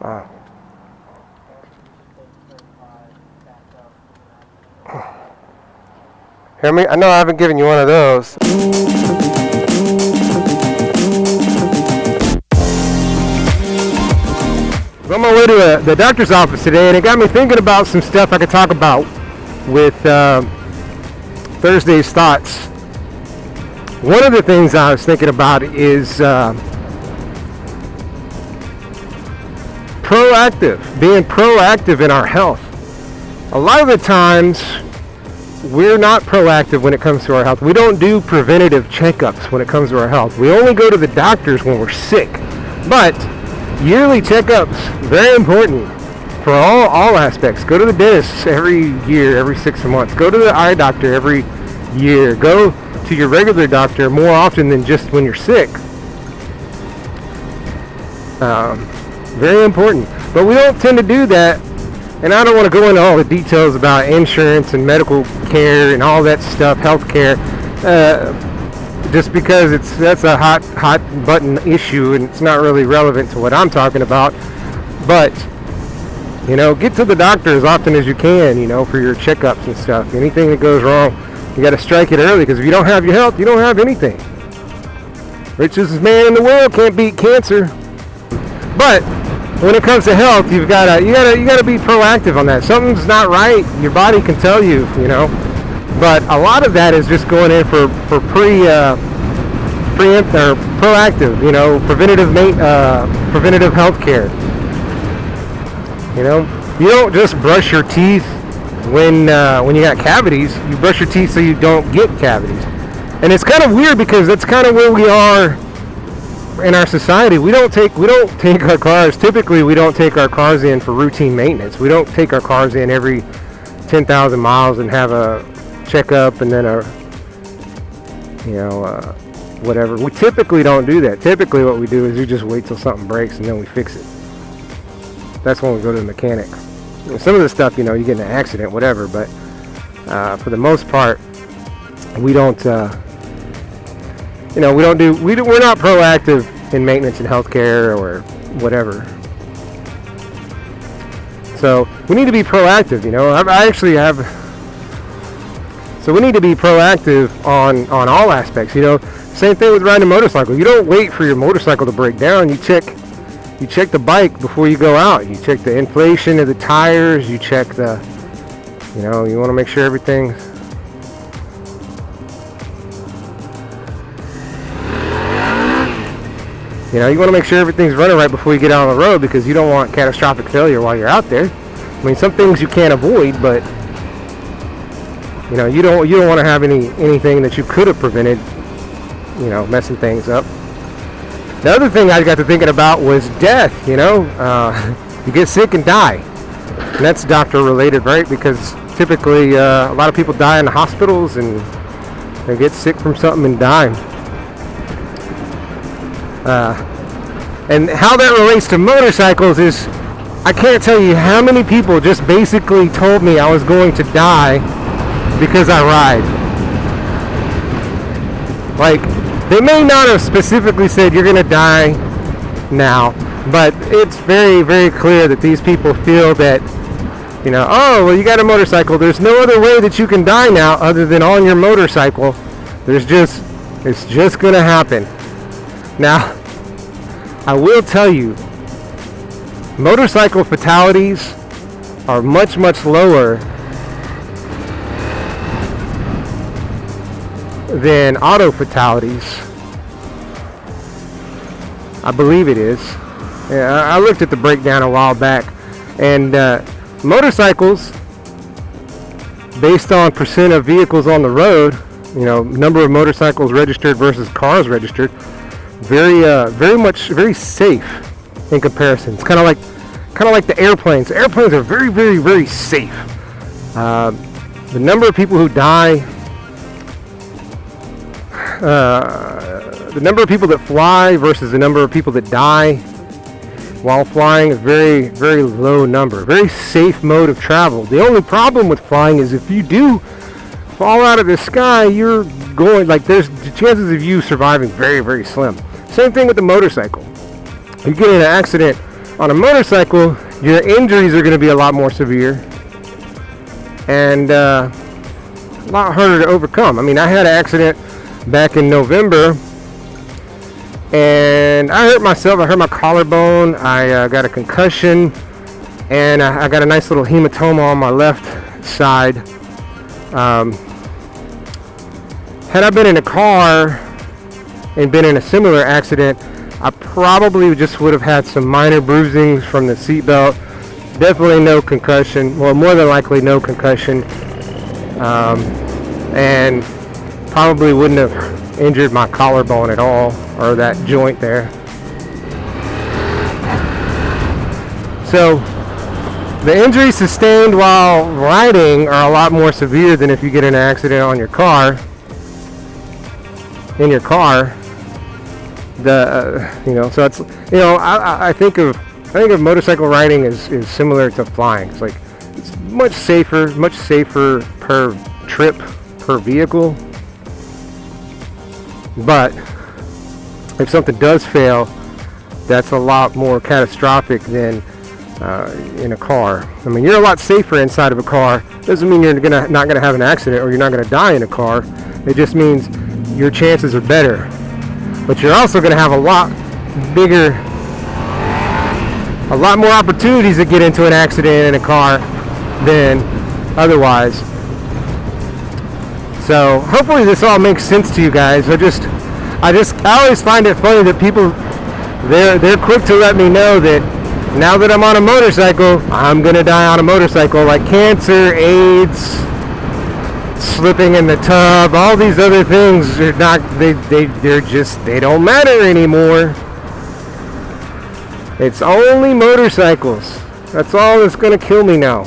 Wow. Hear me? I know I haven't given you one of those. I'm on my way to the doctor's office today, and it got me thinking about some stuff I could talk about with Thursday's thoughts. One of the things I was thinking about is being proactive in our health. A lot of the times, we're not proactive when it comes to our health. We don't do preventative checkups when it comes to our health. We only go to the doctors when we're sick. But yearly checkups, very important for all aspects. Go to the dentist every year, every 6 months. Go to the eye doctor every year. Go to your regular doctor more often than just when you're sick. Very important. But we don't tend to do that. And I don't want to go into all the details about insurance and medical care and all that stuff, health care, just because that's a hot button issue and it's not really relevant to what I'm talking about. But, get to the doctor as often as you can, for your checkups and stuff. Anything that goes wrong, you got to strike it early, because if you don't have your health, you don't have anything. Richest man in the world can't beat cancer. But when it comes to health, you gotta be proactive on that. Something's not right, your body can tell you, But a lot of that is just going in for preempt or proactive, preventative health care. You don't just brush your teeth when you got cavities. You brush your teeth so you don't get cavities. And it's kind of weird, because that's kind of where we are in our society. We don't take our cars. Typically, we don't take our cars in for routine maintenance. We don't take our cars in every 10,000 miles and have a checkup and then whatever. We typically don't do that. Typically, what we do is we just wait till something breaks and then we fix it. That's when we go to the mechanic. Some of the stuff, you get in an accident, whatever. But for the most part, we don't. We're not proactive in maintenance and healthcare or whatever. So we need to be proactive, So we need to be proactive on all aspects, Same thing with riding a motorcycle. You don't wait for your motorcycle to break down. You check the bike before you go out. You check the inflation of the tires. You check the, you want to make sure everything's. You want to make sure everything's running right before you get out on the road, because you don't want catastrophic failure while you're out there. I mean, some things you can't avoid, but you don't want to have anything that you could have prevented, messing things up. The other thing I got to thinking about was death. You get sick and die, and that's doctor related, right? Because typically a lot of people die in the hospitals and they get sick from something and die. And how that relates to motorcycles is, I can't tell you how many people just basically told me I was going to die because I ride. Like, they may not have specifically said you're going to die now, but it's very, very clear that these people feel that, oh, well, you got a motorcycle. There's no other way that you can die now other than on your motorcycle. It's just going to happen. Now, I will tell you, motorcycle fatalities are much, much lower than auto fatalities. I believe it is. Yeah, I looked at the breakdown a while back, and motorcycles, based on percent of vehicles on the road, number of motorcycles registered versus cars registered, very safe in comparison. It's kind of like the airplanes. The airplanes are very, very, very safe. The number of people who die, the number of people that fly versus the number of people that die while flying is very, very low number. Very safe mode of travel. The only problem with flying is if you do fall out of the sky, you're going, there's the chances of you surviving very, very slim. Same thing with the motorcycle. You get in an accident On a motorcycle, your injuries are going to be a lot more severe and a lot harder to overcome. I mean, I had an accident back in November, and I hurt myself. I hurt my collarbone. I got a concussion, and I got a nice little hematoma on my left side. Had I been in a car and been in a similar accident, I probably just would have had some minor bruisings from the seatbelt. Definitely no concussion. Well, more than likely no concussion. And probably wouldn't have injured my collarbone at all, or that joint there. So the injuries sustained while riding are a lot more severe than if you get in an accident on your car. In your car, so it's, I think of motorcycle riding is similar to flying. It's like it's much safer per trip, per vehicle. But if something does fail, that's a lot more catastrophic than in a car. I mean, you're a lot safer inside of a car. Doesn't mean you're not gonna have an accident or you're not gonna die in a car. It just means your chances are better. But you're also gonna have a lot more opportunities to get into an accident in a car than otherwise. So hopefully this all makes sense to you guys. I always find it funny that people they're quick to let me know that now that I'm on a motorcycle, I'm gonna die on a motorcycle, like cancer, AIDS, slipping in the tub, all these other things are not, they don't matter anymore. It's only motorcycles. That's all that's gonna kill me now.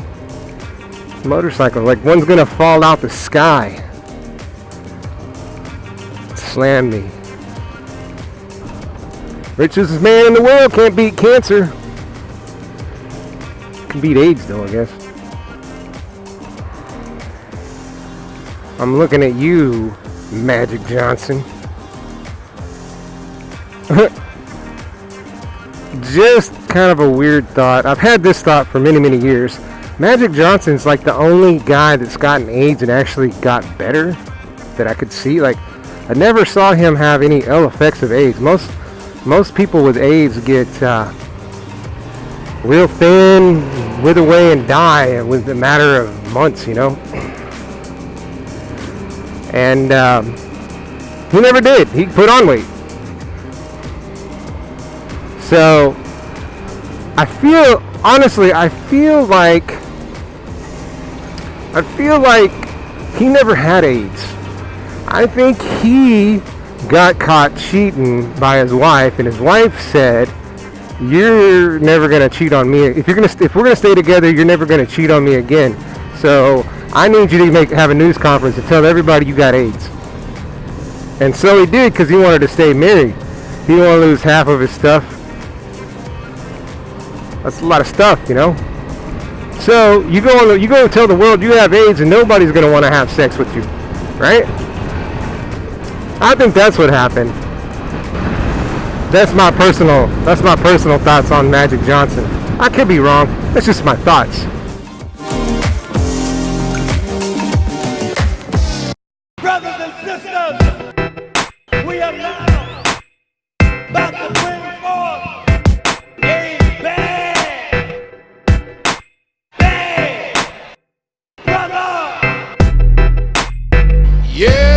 Motorcycle, like one's gonna fall out the sky, slam me. Richest man in the world can't beat cancer. Can beat AIDS though, I guess. I'm looking at you, Magic Johnson. Just kind of a weird thought. I've had this thought for many, many years. Magic Johnson's like the only guy that's gotten AIDS and actually got better that I could see. Like, I never saw him have any ill effects of AIDS. Most people with AIDS get real thin, wither away, and die within a matter of months, And he never did. He put on weight. So I feel like he never had AIDS. I think he got caught cheating by his wife, and his wife said, "You're never gonna cheat on me. If we're gonna stay together, you're never gonna cheat on me again. So I need you to have a news conference and tell everybody you got AIDS." And so he did, because he wanted to stay married. He didn't want to lose half of his stuff. That's a lot of stuff, So you go and tell the world you have AIDS, and nobody's gonna want to have sex with you, right? I think that's what happened. That's my personal thoughts on Magic Johnson. I could be wrong. That's just my thoughts. Brothers and sisters, we are now about to bring forth a bad brother. Yeah.